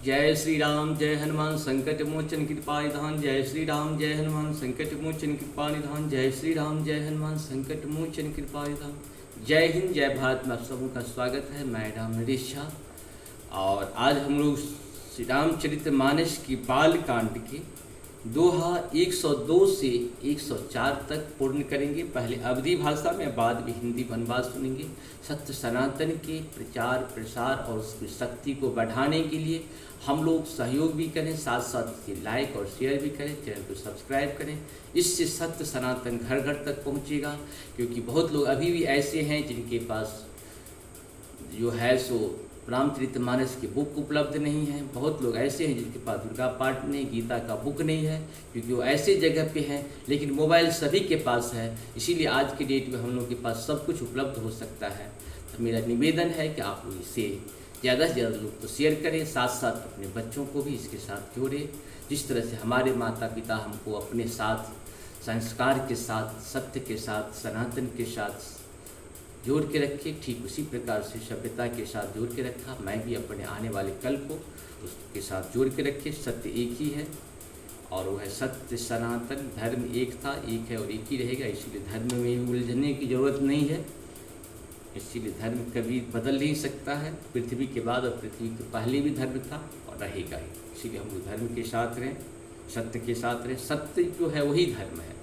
जय श्री राम जय हनुमान संकट मोचन कृपा निधान। जय श्री राम जय हनुमान संकट मोचन कृपा निधान। जय श्री राम जय हनुमान संकट मोचन कृपा निधान। जय हिंद जय भारत में आप सबों का स्वागत है। मैं राम नरेश झा और आज हम लोग श्री रामचरितमानस की बाल कांड के दोहा 102 से 104 तक पूर्ण करेंगे। पहले अवधी भाषा में, बाद में हिंदी वनवास सुनेंगे। सत्य सनातन के प्रचार प्रसार और उसकी शक्ति को बढ़ाने के लिए हम लोग सहयोग भी करें, साथ साथ इसे लाइक और शेयर भी करें, चैनल को सब्सक्राइब करें। इससे सत्य सनातन घर घर तक पहुंचेगा, क्योंकि बहुत लोग अभी भी ऐसे हैं जिनके पास जो है सो रामचरितमानस की बुक उपलब्ध नहीं है। बहुत लोग ऐसे हैं जिनके पास दुर्गा पाठ नहीं, गीता का बुक नहीं है, क्योंकि वो ऐसे जगह पे हैं। लेकिन मोबाइल सभी के पास है, इसीलिए आज के डेट में हम लोग के पास सब कुछ उपलब्ध हो सकता है। तो मेरा निवेदन है कि आप लोग इसे ज़्यादा से ज़्यादा लोग तो शेयर करें, साथ साथ अपने बच्चों को भी इसके साथ जोड़ें। जिस तरह से हमारे माता पिता हमको अपने साथ संस्कार के साथ, सत्य के साथ, सनातन के साथ जोड़ के रखे, ठीक उसी प्रकार से सभ्यता के साथ जोड़ के रखा। मैं भी अपने आने वाले कल को उसके साथ जोड़ के रखे। सत्य एक ही है और वो है सत्य सनातन। धर्म एक था, एक है और एक ही रहेगा। इसीलिए धर्म में उलझने की ज़रूरत नहीं है। इसीलिए धर्म कभी बदल नहीं सकता है। पृथ्वी के बाद और पृथ्वी के पहले भी धर्म था और रहेगा ही। इसीलिए हम लोग धर्म के साथ रहें, सत्य के साथ रहें। सत्य जो है वही धर्म है,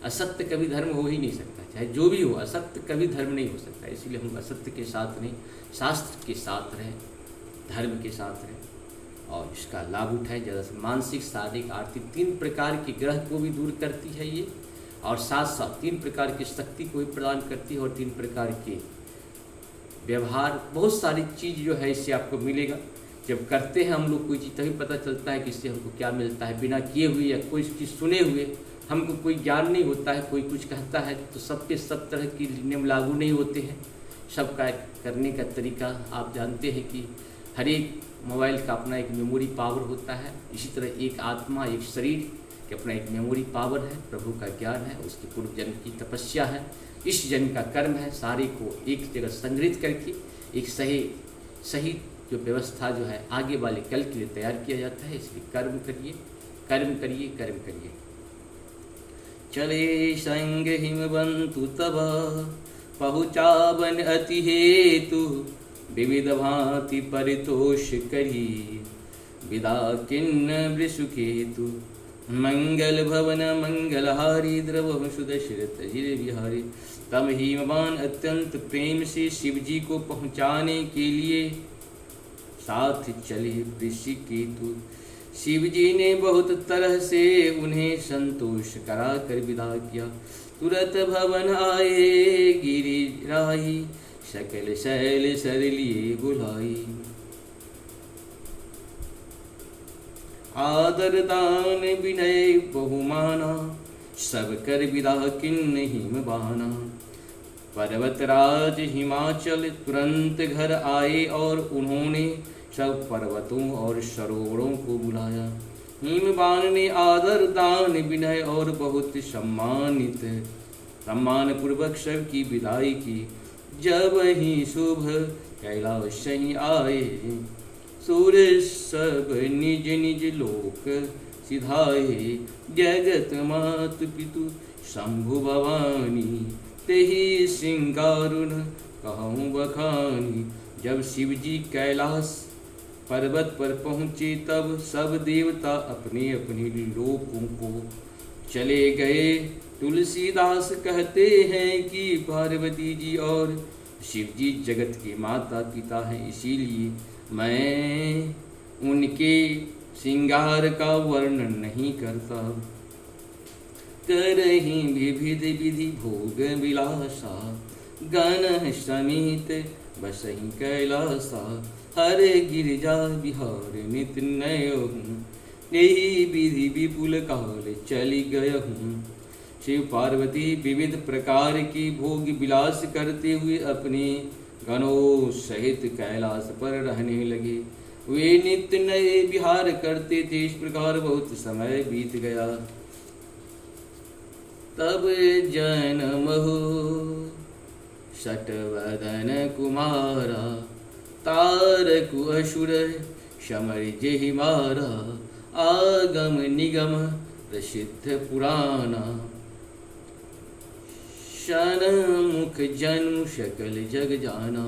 असत्य कभी धर्म हो ही नहीं सकता। चाहे जो भी हो, असत्य कभी धर्म नहीं हो सकता। इसीलिए हम असत्य के साथ नहीं, शास्त्र के साथ रहें, धर्म के साथ रहें और इसका लाभ उठाएं ज़्यादा से। मानसिक, शारीरिक, आर्थिक 3 प्रकार के ग्रह को भी दूर करती है ये, और साथ साथ 3 प्रकार की शक्ति को भी प्रदान करती है और 3 प्रकार के व्यवहार, बहुत सारी चीज़ जो है इससे आपको मिलेगा। जब करते हैं हम लोग कोई चीज़, तभी पता चलता है कि इससे हमको क्या मिलता है। बिना किए हुए या कोई चीज़ सुने हुए हमको कोई ज्ञान नहीं होता है। कोई कुछ कहता है तो सब पे सब तरह के नियम लागू नहीं होते हैं। सबका करने का तरीका आप जानते हैं कि हर एक मोबाइल का अपना एक मेमोरी पावर होता है। इसी तरह एक आत्मा, एक शरीर के अपना एक मेमोरी पावर है। प्रभु का ज्ञान है, उसकी पूर्व जन्म की तपस्या है, इस जन्म का कर्म है। सारे को एक जगह संग्रहित करके एक सही जो व्यवस्था जो है आगे वाले कल के लिए तैयार किया जाता है। इसलिए कर्म करिए, कर्म करिए, कर्म करिए। चले संग हिमवंतु तब पहुँचावन अति हेतु, विविध भांति परितोष करी विदा किन्न वृषुकेतु। मंगल भवन मंगलहारी द्रव सुदशरथ जिर बिहारी। तब हिमवान अत्यंत प्रेम से शिवजी को पहुँचाने के लिए साथ चले वृषिकेतु। शिवजी ने बहुत तरह से उन्हें संतोष करा कर विदा किया। तुरत भवन आए गिरिराई, सकल शैल सर लिए बुलाई। आदर दान विनय बहुमाना, सब कर विदा किन्न हिमवाना। पर्वतराज हिमाचल तुरंत घर आए और उन्होंने सब पर्वतों और सरोवरों को बुलाया। हिमवान ने आदर दान विनय और बहुत सम्मान पूर्वक सब की विदाई की। जब ही शुभ कैलाश ही आए, सूर्य सब निज निज लोक सिधाए। जगत मात पितु शंभु भवानी, तेहि सिंगारुन कहूँ बखानी। जब शिवजी कैलाश पर्वत पर पहुँचे तब सब देवता अपने अपने लोकों को चले गए। तुलसीदास कहते हैं कि पार्वती जी और शिव जी जगत के माता पिता हैं, इसीलिए मैं उनके श्रृंगार का वर्णन नहीं करता। करहीं विविध विधि भोग विलासा, गण समेत बसहीं कैलासा। हरे गिरिजा बिहार नित नयहूँ, यही विधि विपुल काल चली गयहूँ। शिव पार्वती विविध प्रकार की भोग विलास करते हुए अपने गणों सहित कैलाश पर रहने लगे। वे नित्य नए विहार करते थे। इस प्रकार बहुत समय बीत गया। तब जन्महु शतवदन कुमारा, तारकु असुर समर जेहि मारा आगम निगम प्रसिद्ध पुराना। शन मुख जन्म सकल जग जाना।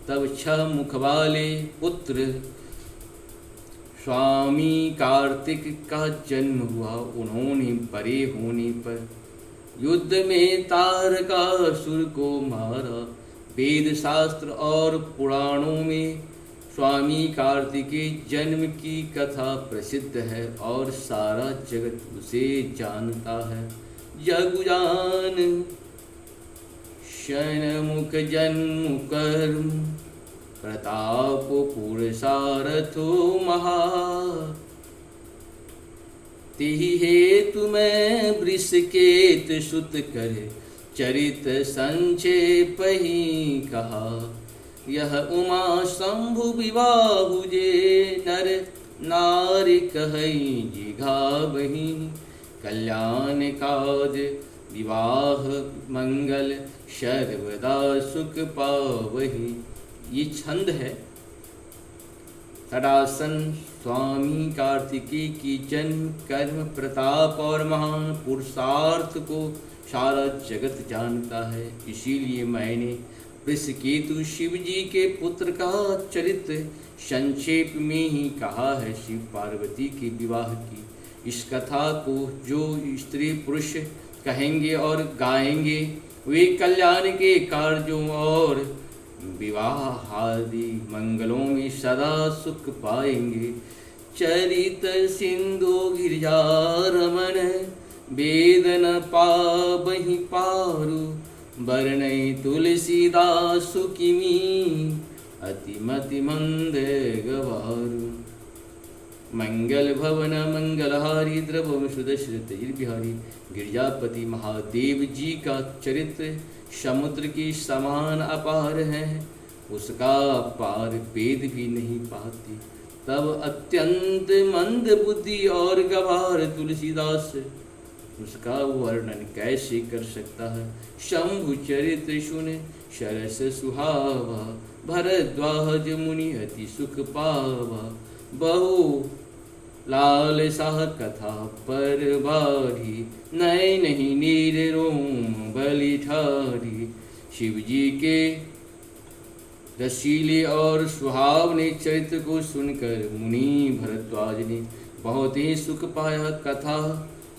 तब छह मुख वाले पुत्र स्वामी कार्तिक का जन्म हुआ। उन्होंने बड़े होने पर युद्ध में तारकासुर को मारा। वेद शास्त्र और पुराणों में स्वामी कार्तिकेय जन्म की कथा प्रसिद्ध है और सारा जगत उसे जानता है। जगुजान शनमुख जन्म कर्म प्रताप पुरुषारथो महा। तिहि हेतु मैं वृषकेत सुत कर चरित संक्षेप ही कहा। यह उमा शंभु विवाहु जे नर नारी कहई जिघावही। कल्याण काज विवाह मंगल सर्वदा सुख पावही। ये छंद है। तड़ासन स्वामी कार्तिकेय की जन्म कर्म प्रताप और महान पुरुषार्थ को सारा जगत जानता है। इसीलिए मैंने वृषकेतु शिव जी के पुत्र का चरित्र संक्षेप में ही कहा है। शिव पार्वती के विवाह की इस कथा को जो स्त्री पुरुष कहेंगे और गाएंगे वे कल्याण के कार्यों और विवाह आदि मंगलों में सदा सुख पाएंगे। चरित सिंधु गिरिजा रमन वेदन पाबहि पारु। वर्णय तुलसीदासु किमी अतिमति मंद गवारु। मंगल भवन मंगलहारी द्रवम सुदशरथ बिहारी। गिरिजापति महादेव जी का चरित्र समुद्र की समान अपार है। उसका पार वेद भी नहीं पाते। तब अत्यंत मंद बुद्धि और गवार तुलसीदास उसका वर्णन कैसे कर सकता है। शंभु चरित्र सुन सरस सुहावा। भरद्वाज मुनि अति सुख पावा। बहु लाल साह कथा पर बारी। नय नहीं नीर रोम बलि ठारी। शिव जी के रसीले और सुहावने चरित्र को सुनकर मुनि भरद्वाज ने बहुत ही सुख पाया। कथा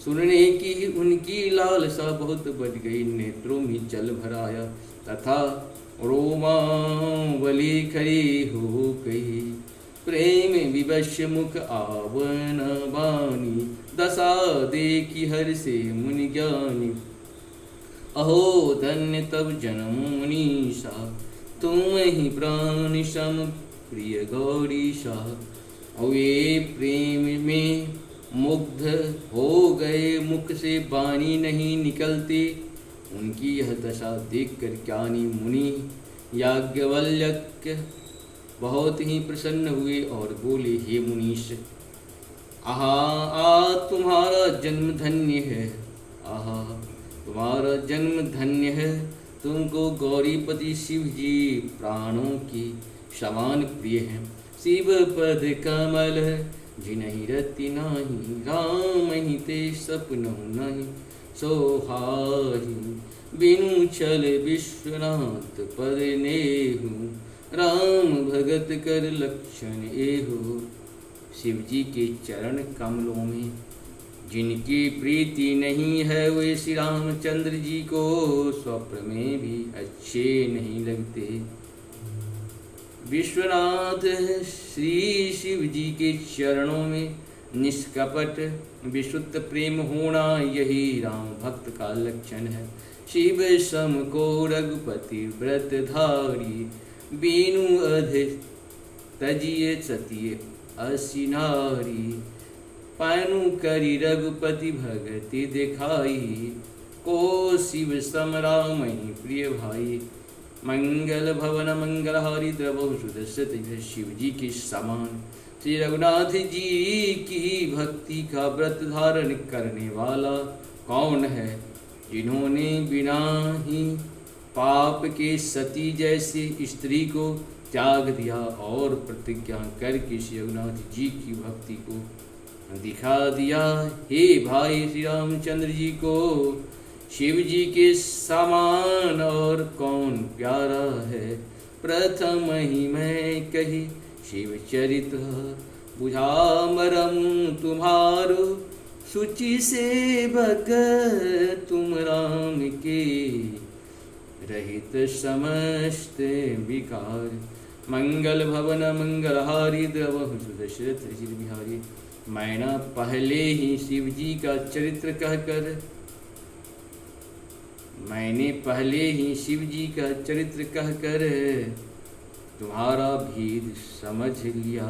सुनने की उनकी लालसा बहुत बढ़ गई। नेत्रों में जल भर आया तथा रोमावली खड़ी हो गई। प्रेम विवश मुख आवन बानी। दशा देखी हर से मुनि ज्ञानी। अहो धन्य तब जन्म मुनीषा। तुम ही प्राण सम प्रिय गौरीशा। वे प्रेम में मुग्ध हो गए। मुख से वाणी नहीं निकलती। उनकी यह दशा देखकर ज्ञानी मुनि याज्ञवल्क्य बहुत ही प्रसन्न हुए और बोले, हे मुनीश, आहा तुम्हारा जन्म धन्य है। आहा तुम्हारा जन्म धन्य है। तुमको गौरीपति शिव जी प्राणों की समान प्रिय हैं। शिव पद कमल जिनहि रति नाही। राम ही ते सपनौ नहीं सोहाही। बिनु चल विश्वनाथ पद नेहु। राम भगत कर लक्षण एहो। शिव जी के चरण कमलों में जिनकी प्रीति नहीं है वे श्री रामचंद्र जी को स्वप्न में भी अच्छे नहीं लगते। विश्वनाथ श्री शिव जी के चरणों में निष्कपट विशुद्ध प्रेम होना यही राम भक्त का लक्षण है। शिव सम को रघुपति व्रत धारी। बीनु अध तजिए सतिय असिनारी। पानु करी रघुपति भगति दिखाई। को शिव सम राम प्रिय भाई। मंगल भवन मंगलहारी द्रवहु सुदर्शन। शिव जी के समान श्री रघुनाथ जी की भक्ति का व्रत धारण करने वाला कौन है। जिन्होंने बिना ही पाप के सती जैसी स्त्री को त्याग दिया और प्रतिज्ञा करके श्री रघुनाथ जी की भक्ति को दिखा दिया। हे भाई श्री रामचंद्र जी को शिव जी के समान और कौन प्यारा है, प्रथम ही मैं कही शिव चरित्र बुझा मरम तुम्हारो, सुचि सेवक तुम राम के, रहित समस्त विकार, मंगल भवन मंगलहारी द्रवहु सुदशरथ चिर बिहारी। मैंने पहले ही शिव जी का चरित्र कहकर तुम्हारा भेद समझ लिया।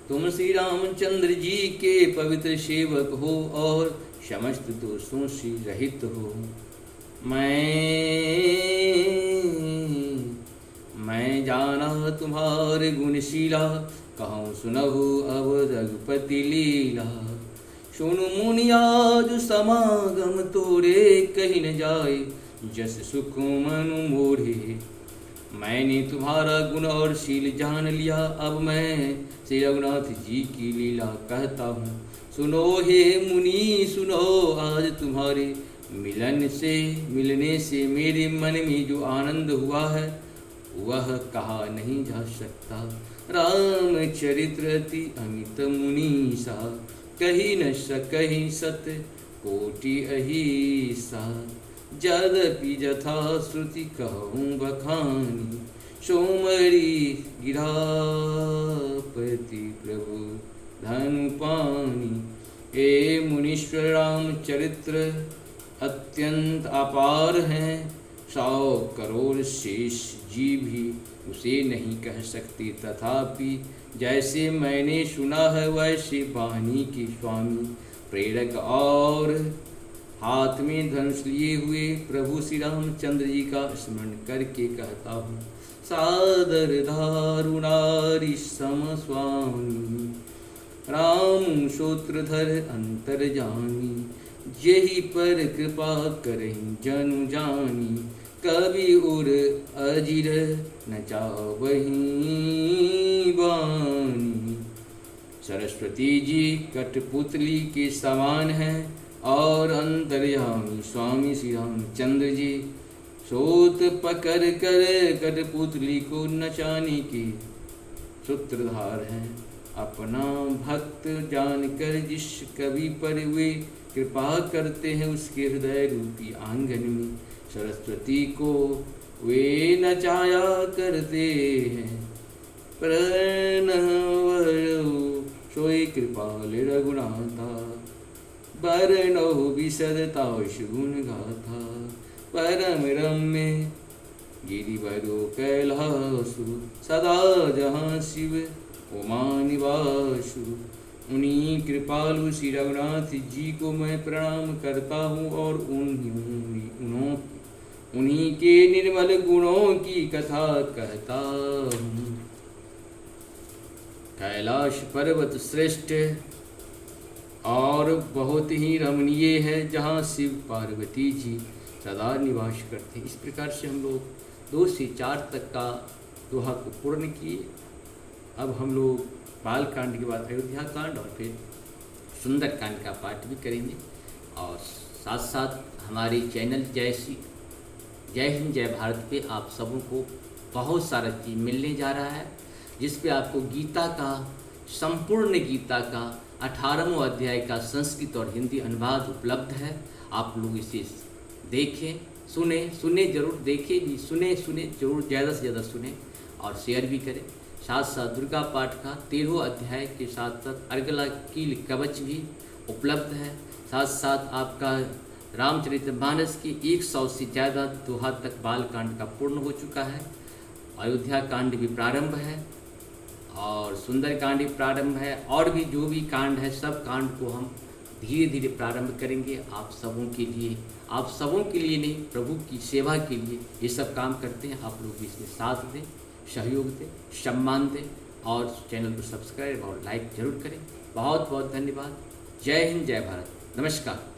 तुम श्री रामचंद्र जी के पवित्र सेवक हो और समस्त दोषों से रहित हो। मैं जाना तुम्हारे गुणशीला, कहूँ सुनहु अब रघुपति लीला। सुनु मुनि आज समागम तोरे, कहीं न जाए जस सुख मनु मोरे। मैंने तुम्हारा गुण और शील जान लिया, अब मैं श्री रघुनाथ जी की लीला कहता हूँ। सुनो हे मुनि सुनो, आज तुम्हारे मिलने से मेरे मन में जो आनंद हुआ है वह कहा नहीं जा सकता। राम चरित्र अति अमित मुनीसा, कही न सकहि सत कोटि अहिसा। यद्यपि यथा श्रुति कहूँ बखानी, सोमरी गिरापति प्रभु धनु पानी। हे मुनीश्वर राम चरित्र अत्यंत अपार हैं, 100 करोड़ शेष जी भी उसे नहीं कह सकते। तथापि जैसे मैंने सुना है वैसे वाणी के स्वामी प्रेरक और हाथ में धनुष लिए हुए प्रभु श्री रामचंद्र जी का स्मरण करके कहता हूँ। सादर दारुणारी सम स्वामी, राम सूत्रधर अंतर्जामी। यही पर कृपा करें जनु जानी, कवि उर अजिर न चावही बानी। सरस्वती जी कठपुतली के समान हैं और अंतर्यामी स्वामी श्री रामचंद्र जी सोत पकड़ कर कठपुतली को नचाने के सूत्रधार हैं। अपना भक्त जानकर जिस कवि पर वे कृपा करते हैं, उसके हृदय रूपी आंगन में सरस्वती को वे नचाया करते हैं। प्रणव सोई कृपाल रघुनाथा, बरनौ विशदता गुण गाथा। परम रम्य गिरिवरो कैलासु, सदा जहाँ शिव उमा निवासु। उन्हीं कृपालु श्री रघुनाथ जी को मैं प्रणाम करता हूँ और उन्हीं के निर्मल गुणों की कथा कहता हूँ। कैलाश पर्वत श्रेष्ठ और बहुत ही रमणीय है, जहाँ शिव पार्वती जी सदा निवास करते हैं। इस प्रकार से हम लोग 2 से 4 तक का दोहा को पूर्ण किए। अब हम लोग बाल कांड के बाद अयोध्या कांड और फिर सुंदर कांड का पाठ भी करेंगे। और साथ साथ हमारे चैनल जय हिंद जय भारत पे आप सबों को बहुत सारा चीज़ मिलने जा रहा है, जिस पे आपको गीता का संपूर्ण गीता का 18वां अध्याय का संस्कृत और हिंदी अनुवाद उपलब्ध है। आप लोग इसे देखें, सुने जरूर, देखें भी, सुने जरूर, ज़्यादा से ज़्यादा सुने और शेयर भी करें। साथ साथ दुर्गा पाठ का 13वां अध्याय के साथ साथ अर्गला कील कवच भी उपलब्ध है। साथ साथ आपका रामचरितमानस की 100 से ज़्यादा दोहा तक बाल कांड का पूर्ण हो चुका है। अयोध्या कांड भी प्रारंभ है और सुंदर कांड भी प्रारंभ है, और भी जो भी कांड है सब कांड को हम धीरे धीरे प्रारंभ करेंगे। आप सबों के लिए नहीं, प्रभु की सेवा के लिए ये सब काम करते हैं। आप लोग भी इसमें साथ दें, सहयोग दें, सम्मान दें और चैनल को सब्सक्राइब और लाइक जरूर करें। बहुत बहुत धन्यवाद। जय हिंद जय भारत। नमस्कार।